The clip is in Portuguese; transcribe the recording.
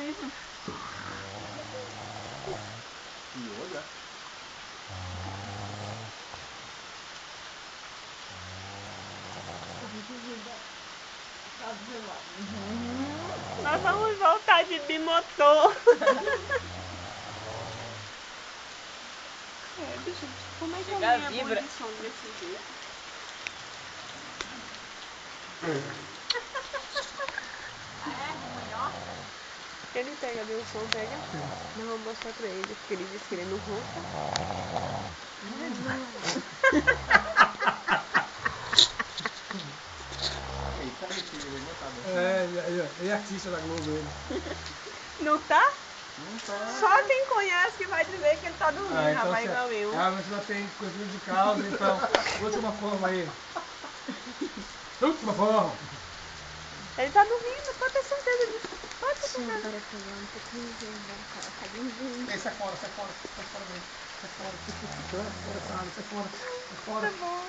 isso. E olha. Nós vamos voltar de bimotor. Bicho, como é que Chega, alguém é bom vibra. de som desse jeito? Ele pega meu som, pega. Não vou mostrar pra ele, porque ele disse que ele não ronca. Ele é artista da Globo, ele. Não tá? Não tá. Só quem conhece que vai dizer que ele tá dormindo, Então rapaz, igual eu. mas ela tem conhecimento de causa, então, última forma aí. Última forma. Ele tá dormindo, pode ter certeza disso. Pode ter certeza. Agora pegar um pouquinho de cadinho. Sai fora, sai fora, sai fora daí. Sai fora. Sai fora, sai fora. Tá bom.